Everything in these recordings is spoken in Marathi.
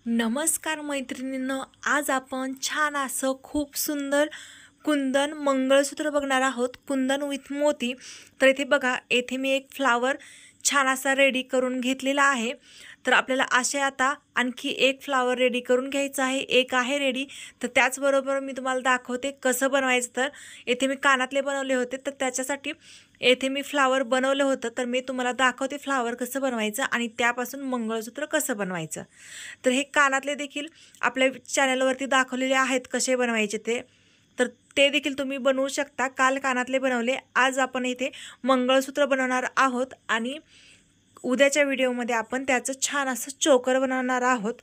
नमस्कार मैत्रिणींनो, आज आपण छान असं खूप सुंदर कुंदन मंगळसूत्र बघणार आहोत. कुंदन विथ मोती. तर इथे बघा, येथे मी एक फ्लावर छान असा रेडी करून घेतलेला आहे. तर आपल्याला असे आता आणखी एक फ्लावर रेडी करून घ्यायचा आहे. एक आहे रेडी. तर त्याचबरोबर मी तुम्हाला दाखवते कसं बनवायचं. तर येथे मी कानातले बनवले होते, तर त्याच्यासाठी येथे मी फ्लावर बनवलं होतं. तर मी तुम्हाला दाखवते फ्लावर कसं बनवायचं आणि त्यापासून मंगळसूत्र कसं बनवायचं. तर हे कानातले देखील आपल्या चॅनलवरती दाखवलेले आहेत कसे बनवायचे ते. तर ते देखील तुम्ही बनवू शकता. काल कानातले बनवले, आज आपण इथे मंगळसूत्र बनवणार आहोत आणि उद्याच्या व्हिडिओमध्ये आपण त्याचं छान असं चोकर बनवणार आहोत.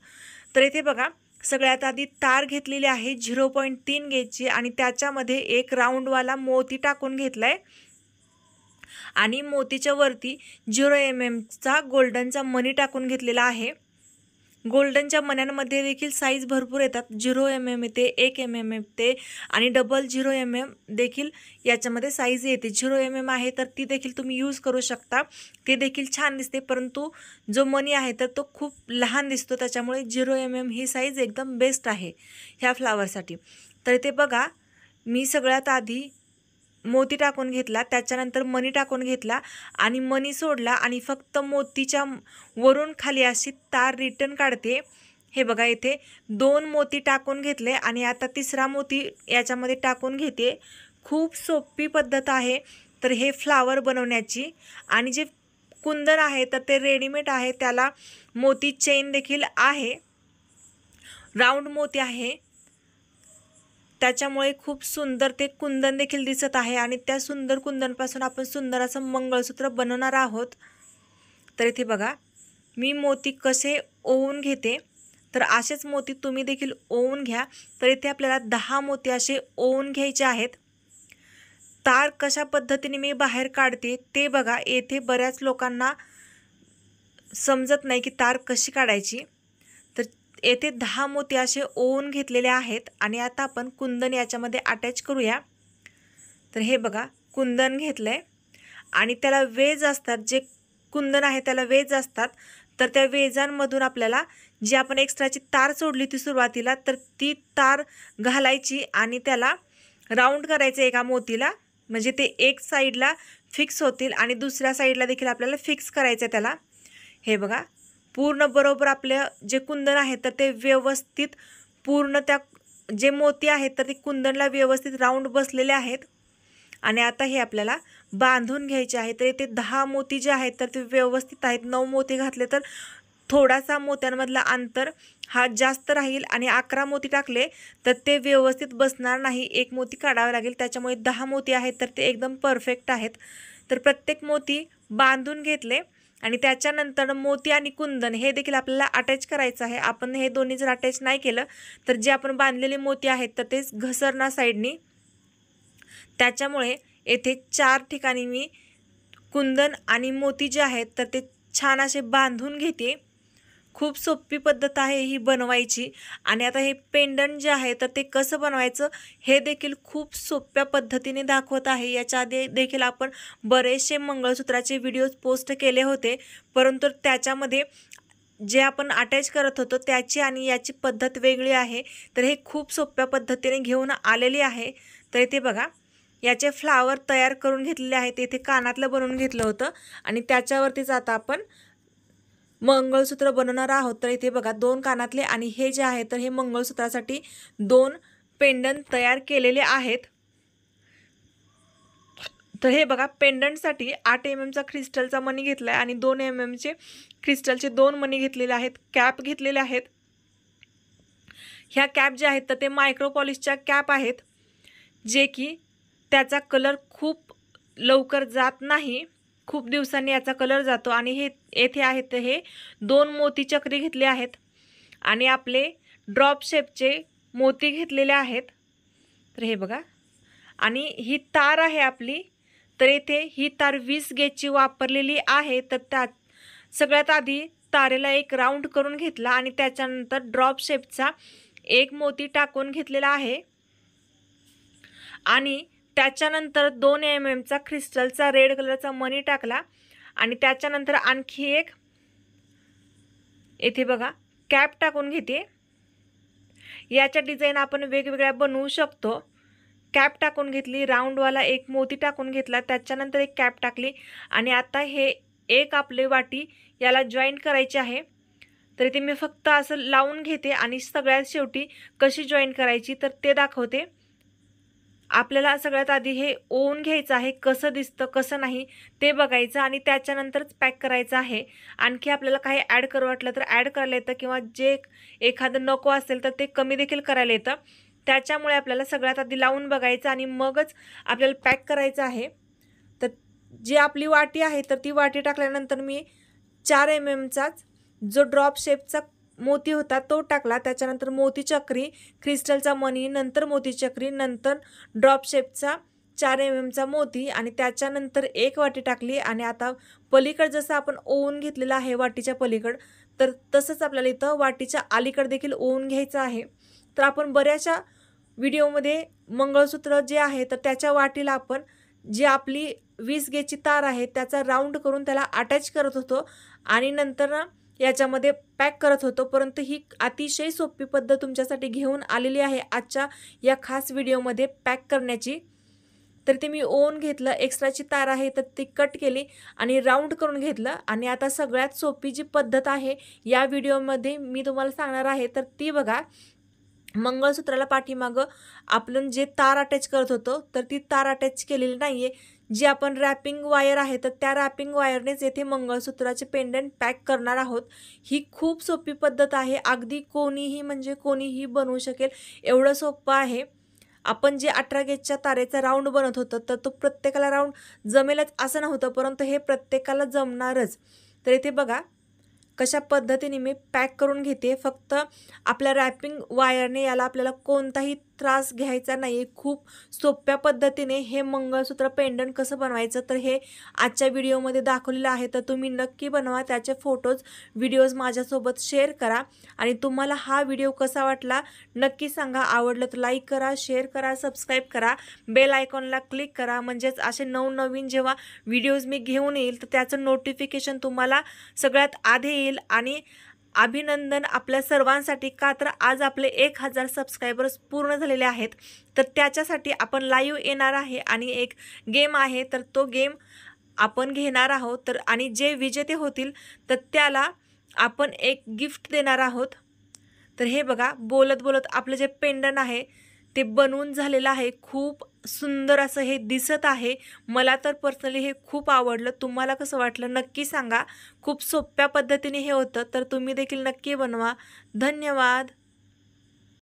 तर इथे बघा, सगळ्यात आधी तार घेतलेली आहे 0.3 गेजची आणि त्याच्यामध्ये एक राऊंडवाला मोती टाकून घेतलाय आणि मोतीच्या वरती 0 mm चा गोल्डनचा मणी टाकून घेतलेला आहे. गोल्डनच्या मण्यांमध्ये देखील साईज भरपूर येतात. 0 mm येते, 1 mm येते आणि डबल 0 mm देखील याच्यामध्ये साईज येते. 0 mm आहे तर ती देखील तुम्ही यूज करू शकता. ते देखील छान दिसते, परंतु जो मनी आहे तर तो खूप लहान दिसतो, त्याच्यामुळे 0 mm ही साईज एकदम बेस्ट आहे ह्या फ्लावरसाठी. तर इथे बघा, मी सगळ्यात आधी मोती टाकून घेतला, त्याच्यानंतर मणी टाकून घेतला आणि मणी सोडला आणि फक्त मोतीच्या वरून खाली अशी तार रिटर्न काढते. हे बघा, इथे 2 मोती टाकून घेतले आणि आता तिसरा मोती याच्यामध्ये टाकून घेते. खूप सोपी पद्धत आहे तर हे फ्लावर बनवण्याची. आणि जे कुंदन आहे तर ते रेडीमेड आहे, त्याला मोती चेन देखील आहे, राऊंड मोती आहे, त्याच्यामुळे खूप सुंदर ते कुंदन देखील दिसत आहे आणि त्या सुंदर कुंदनपासून आपण सुंदर असं मंगळसूत्र बनवणार आहोत. तर इथे बघा, मी मोती कसे ओवून घेते, तर असेच मोती तुम्ही देखील ओवून घ्या. तर इथे आपल्याला 10 मोती असे ओवून घ्यायचे आहेत. तार कशा पद्धतीने मी बाहेर काढते ते बघा. येथे बऱ्याच लोकांना समजत नाही की तार कशी काढायची. तर येथे 10 मोती असे ओवून घेतलेले आहेत आणि आता आपण कुंदन याच्यामध्ये अटॅच करूया. तर हे बघा, कुंदन घेतलंय आणि त्याला वेज असतात, जे कुंदन आहे त्याला वेज असतात. तर त्या वेजांमधून आपल्याला जी आपण एक्स्ट्राची तार सोडली ती सुरुवातीला, तर ती तार घालायची आणि त्याला राऊंड करायचं एका मोतीला, म्हणजे ते एक साईडला फिक्स होतील आणि दुसऱ्या साईडला देखील आपल्याला फिक्स करायचं त्याला. हे बघा, पूर्ण बरोबर आपले जे कुंदन आहे तर ते व्यवस्थित पूर्ण त्या जे मोती आहेत तर ते कुंदनला व्यवस्थित राऊंड बसलेले आहेत. आणि आता हे आपल्याला बांधून घ्यायचे आहे. तर इथे 10 मोती जे आहेत तर ते व्यवस्थित आहेत. 9 मोती घातले तर थोडासा मोत्यांमधला अंतर हा जास्त राहील आणि 11 मोती टाकले तर ते व्यवस्थित बसणार नाही, एक मोती काढावा लागेल. त्याच्यामुळे 10 मोती आहेत तर ते एकदम परफेक्ट आहेत. तर प्रत्येक मोती बांधून घेतले आणि त्याच्यानंतर मोती आणि कुंदन हे देखील आपल्याला अटॅच करायचं आहे. आपण हे दोन्ही जर अटॅच नाही केलं तर जे आपण बांधलेले मोती आहेत तर ते घसरणार साईडनी. त्याच्यामुळे येथे 4 ठिकाणी मी कुंदन आणि मोती जे आहेत तर ते छान असे बांधून घेते. खूप सोपी पद्धत आहे ही बनवायची. आणि आता हे पेंडंट जे आहे तर ते कसं बनवायचं हे देखील खूप सोप्या पद्धतीने दाखवत आहे. याच्या आधी देखील आपण बरेचसे मंगळसूत्राचे व्हिडिओज पोस्ट केले होते, परंतु त्याच्यामध्ये जे आपण अटॅच करत होतो त्याची आणि याची पद्धत वेगळी आहे. तर हे खूप सोप्या पद्धतीने घेऊन आलेली आहे. तर इथे बघा, याचे फ्लावर तयार करून घेतलेले आहेत. इथे कानातलं बनवून घेतलं होतं आणि त्याच्यावरतीच आता आपण मंगळसूत्र बनवणार आहोत. तर इथे बघा, 2 कानातले आणि हे जे आहे तर हे मंगळसूत्रासाठी 2 पेंडंट तयार केलेले आहेत. तर हे बघा, पेंडंटसाठी 8 mm चा क्रिस्टलचा मणी घेतला आहे आणि 2 mm चे क्रिस्टलचे 2 मणी घेतलेले आहेत. कॅप घेतलेले आहेत. ह्या कॅप ज्या आहेत तर ते मायक्रो पॉलिशच्या कॅप आहेत, जे की त्याचा कलर खूप लवकर जात नाही, खूप दिवसांनी याचा कलर जातो. आणि हे येथे आहेत हे 2 मोती चक्री घेतले आहेत आणि आपले ड्रॉप शेपचे मोती घेतलेले आहेत. तर हे बघा, आणि ही तार आहे आपली. तर इथे ही तार 20 गेजची वापरलेली आहे. तर त्यात सगळ्यात आधी तारेला एक राऊंड करून घेतला आणि त्याच्यानंतर ड्रॉप शेपचा एक मोती टाकून घेतलेला आहे आणि त्याच्यानंतर 2 mm चा क्रिस्टलचा रेड कलरचा मणी टाकला आणि त्याच्यानंतर आणखी एक, येथे बघा, कॅप टाकून घेते। याच्या डिझाईन आपण वेगवेगळ्या बनवू शकतो। कॅप टाकून घेतली, राऊंडवाला एक मोती टाकून घेतला, त्याच्यानंतर एक कॅप टाकली आणि आता हे एक आपले वाटी याला जॉईंट करायची आहे। तर इथे मी फक्त असं लावून घेते आणि सगळ्यात शेवटी कशी जॉईंट करायची तर ते दाखवते। आपल्याला सगळ्यात आधी हे ओवून घ्यायचं आहे, कसं दिसतं कसं नाही ते बघायचं आणि त्याच्यानंतरच पॅक करायचं आहे। आणखी आपल्याला काही ॲड करू वाटलं तर ॲड करायला येतं किंवा जे एखादं नको असेल तर ते कमी देखील करायला येतं। त्याच्यामुळे आपल्याला सगळ्यात आधी लावून बघायचं आणि मगच आपल्याला पॅक करायचं आहे। तर जी आपली वाटी आहे तर ती वाटी टाकल्यानंतर मी 4 mmचाच जो ड्रॉप शेपचा मोती होता तो टाकला, त्याच्यानंतर मोती चक्री, क्रिस्टलचा मणी, नंतर मोती चक्री, नंतर ड्रॉप शेपचा 4 mmचा मोती आणि त्याच्यानंतर एक वाटी टाकली आणि आता पलीकडे जसं आपण ओवून घेतलेलं आहे वाटीच्या पलीकडं तर तसंच आपल्याला इथं वाटीच्या अलीकडे देखील ओवून घ्यायचं आहे। तर आपण बऱ्याचशा व्हिडिओमध्ये मंगळसूत्र जे आहे तर त्याच्या वाटीला आपण जी आपली 20 गेजची तार आहे त्याचा राऊंड करून त्याला अटॅच करत होतो आणि नंतर याच्यामध्ये पॅक करत होतो, परंतु ही अतिशय सोपी पद्धत तुमच्यासाठी घेऊन आलेली आहे आजच्या या खास व्हिडिओमध्ये पॅक करण्याची। तर ते मी ओवून घेतलं, एक्स्ट्राची तार आहे तर ती कट केली आणि राऊंड करून घेतलं आणि आता सगळ्यात सोपी जी पद्धत आहे या व्हिडिओमध्ये मी तुम्हाला सांगणार आहे तर ती बघा। मंगळसूत्राला पाठीमागं आपण जे तार अटॅच करत होतो तर ती तार अटॅच केलेली नाहीये, जी आपण रॅपिंग वायर आहे तर त्या रॅपिंग वायरनेच येथे मंगळसूत्राचे पेंडंट पॅक करणार आहोत। ही खूप सोपी पद्धत आहे, अगदी कोणीही म्हणजे कोणीही बनवू शकेल एवढं सोपं आहे। आपण जे 18 गेजच्या तारेचा राऊंड बनवत होतो तर तो प्रत्येकाला राऊंड जमेलच असं नव्हतं, परंतु हे प्रत्येकाला जमणारच। तर इथे बघा कशा पद्धतीने मी पॅक करून घेते। फक्त आपल्या रॅपिंग वायरने याला आपल्याला कोणताही त्रास घ्यायचा नाही। खूप सोप्या पद्धतीने हे मंगळसूत्र पेंडंट कसं बनवायचं तर हे आजच्या व्हिडिओमध्ये दाखवलेलं आहे, तर तुम्ही नक्की बनवा। त्याचे फोटोज व्हिडिओज माझ्यासोबत शेअर करा आणि तुम्हाला हा व्हिडिओ कसा वाटला नक्की सांगा। आवडलं तर लाईक करा, शेअर करा, सबस्क्राईब करा, बेल आयकॉनला क्लिक करा, म्हणजेच असे नवनवीन जेव्हा व्हिडिओज मी घेऊन येईल तर त्याचं नोटिफिकेशन तुम्हाला सगळ्यात आधी येईल। आणि अभिनंदन आपल्या सर्वांसाठी, का तर आज आपले 1000 सबस्क्रायबर्स पूर्ण झालेले आहेत। तर त्याच्यासाठी आपण लाईव्ह येणार आहे आणि एक गेम आहे तर तो गेम आपण घेणार आहोत। तर आणि जे विजेते होतील तर त्याला आपण एक गिफ्ट देणार आहोत। तर हे बघा बोलत बोलत आपलं जे पेंडंट आहे ते बनवून झालेलं आहे। खूप सुंदर असं हे दिसत आहे। मला तर पर्सनली हे खूप आवडलं। तुम्हाला कसं वाटलं नक्की सांगा। खूप सोप्या पद्धतीने हे होतं, तर तुम्ही देखील नक्की बनवा। धन्यवाद।